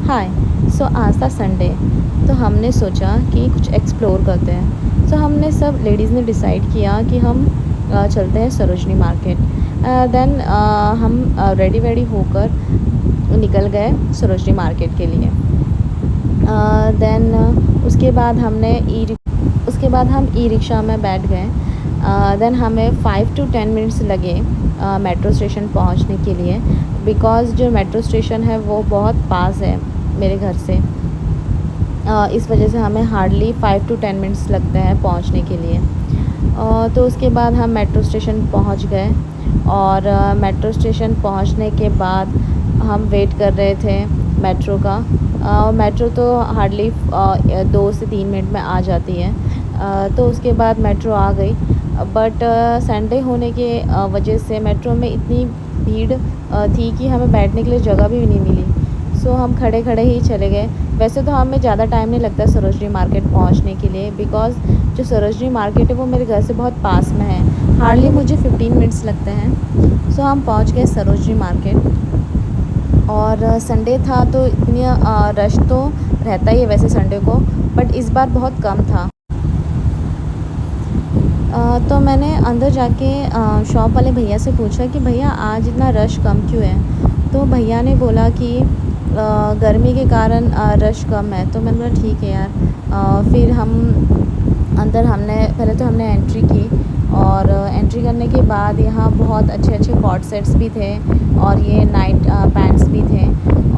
हाय। सो आज था संडे, तो हमने सोचा कि कुछ एक्सप्लोर करते हैं। सो हमने सब लेडीज़ ने डिसाइड किया कि हम चलते हैं सरोजनी मार्केट। देन हम रेडी वेडी होकर निकल गए सरोजनी मार्केट के लिए। देन उसके बाद हम ई रिक्शा में बैठ गए। देन हमें 5 to 10 मिनट्स लगे मेट्रो स्टेशन पहुंचने के लिए, बिकॉज़ जो मेट्रो स्टेशन है वो बहुत पास है मेरे घर से। इस वजह से हमें हार्डली 5 to 10 मिनट्स लगते हैं पहुंचने के लिए। तो उसके बाद हम मेट्रो स्टेशन पहुंच गए और मेट्रो स्टेशन पहुंचने के बाद हम वेट कर रहे थे मेट्रो का। मेट्रो तो हार्डली 2 से 3 मिनट में आ जाती है। तो उसके बाद मेट्रो आ गई, बट संडे होने के वजह से मेट्रो में इतनी भीड़ थी कि हमें बैठने के लिए जगह भी नहीं मिली। सो हम खड़े खड़े ही चले गए। वैसे तो हमें ज़्यादा टाइम नहीं लगता सरोजनी मार्केट पहुंचने के लिए, बिकॉज़ जो सरोजनी मार्केट है वो मेरे घर से बहुत पास में है। हार्डली मुझे 15 मिनट्स लगते हैं। सो हम पहुंच गए सरोजनी मार्केट। और संडे था तो इतनी रश तो रहता ही है वैसे संडे को, बट इस बार बहुत कम था। तो मैंने अंदर जाके शॉप वाले भैया से पूछा कि भैया आज इतना रश कम क्यों है। तो भैया ने बोला कि गर्मी के कारण रश कम है। तो मैंने बोला ठीक है यार। फिर हम अंदर पहले तो हमने एंट्री की, और एंट्री करने के बाद यहाँ बहुत अच्छे अच्छे कॉर्ड सेट्स भी थे और ये नाइट पैंट्स भी थे,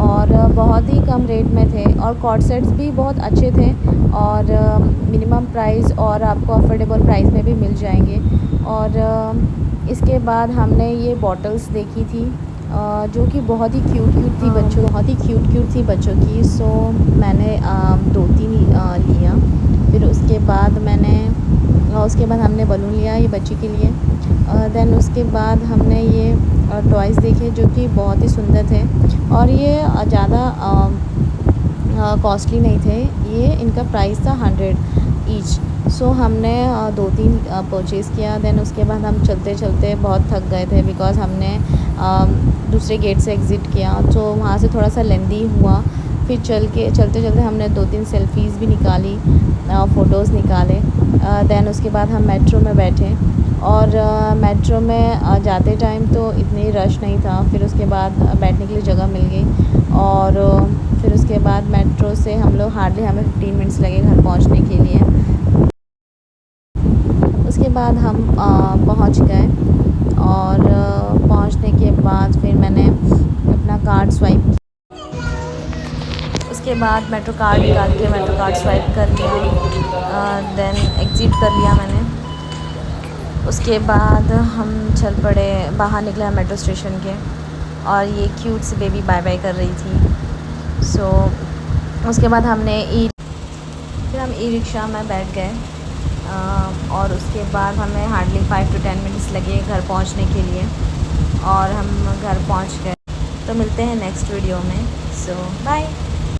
और बहुत ही कम रेट में थे, और कॉर्ड सेट्स भी बहुत अच्छे थे और मिनिमम प्राइस और आपको अफोर्डेबल प्राइस में भी मिल जाएंगे। और इसके बाद हमने ये बॉटल्स देखी थी जो कि बहुत ही क्यूट थी बच्चों की। सो मैंने 2-3 लिया। फिर उसके बाद हमने बलून लिया ये बच्ची के लिए। देन उसके बाद हमने ये टॉयज़ देखे जो कि बहुत ही सुंदर थे, और ये ज़्यादा कॉस्टली नहीं थे। ये इनका प्राइस था 100 ईच। सो हमने 2-3 परचेज़ किया। देन उसके बाद हम चलते चलते बहुत थक गए थे, बिकॉज़ हमने दूसरे गेट से एग्ज़िट किया, तो वहाँ से थोड़ा सा लेंदी हुआ। फिर चलते चलते हमने 2-3 सेल्फ़ीज़ भी निकाली, फ़ोटोज़ निकाले। देन उसके बाद हम मेट्रो में बैठे, और मेट्रो में जाते टाइम तो इतनी रश नहीं था। फिर उसके बाद बैठने के लिए जगह मिल गई, और फिर उसके बाद मेट्रो से हमें 15 मिनट्स लगे घर पहुंचने के लिए। उसके बाद हम पहुंच गए, और पहुंचने के बाद फिर मैंने अपना कार्ड स्वाइप, उसके बाद मेट्रो कार्ड निकाल के मेट्रो कार्ड स्वाइप कर लिया। देन एग्ज़िट कर लिया मैंने। उसके बाद हम चल पड़े, बाहर निकले हम मेट्रो स्टेशन के, और ये क्यूट सी बेबी बाय बाय कर रही थी। सो उसके बाद फिर हम ई रिक्शा में बैठ गए, और उसके बाद हमें हार्डली 5 to 10 मिनट्स लगे घर पहुंचने के लिए, और हम घर पहुंच गए। तो मिलते हैं नेक्स्ट वीडियो में। सो बाय।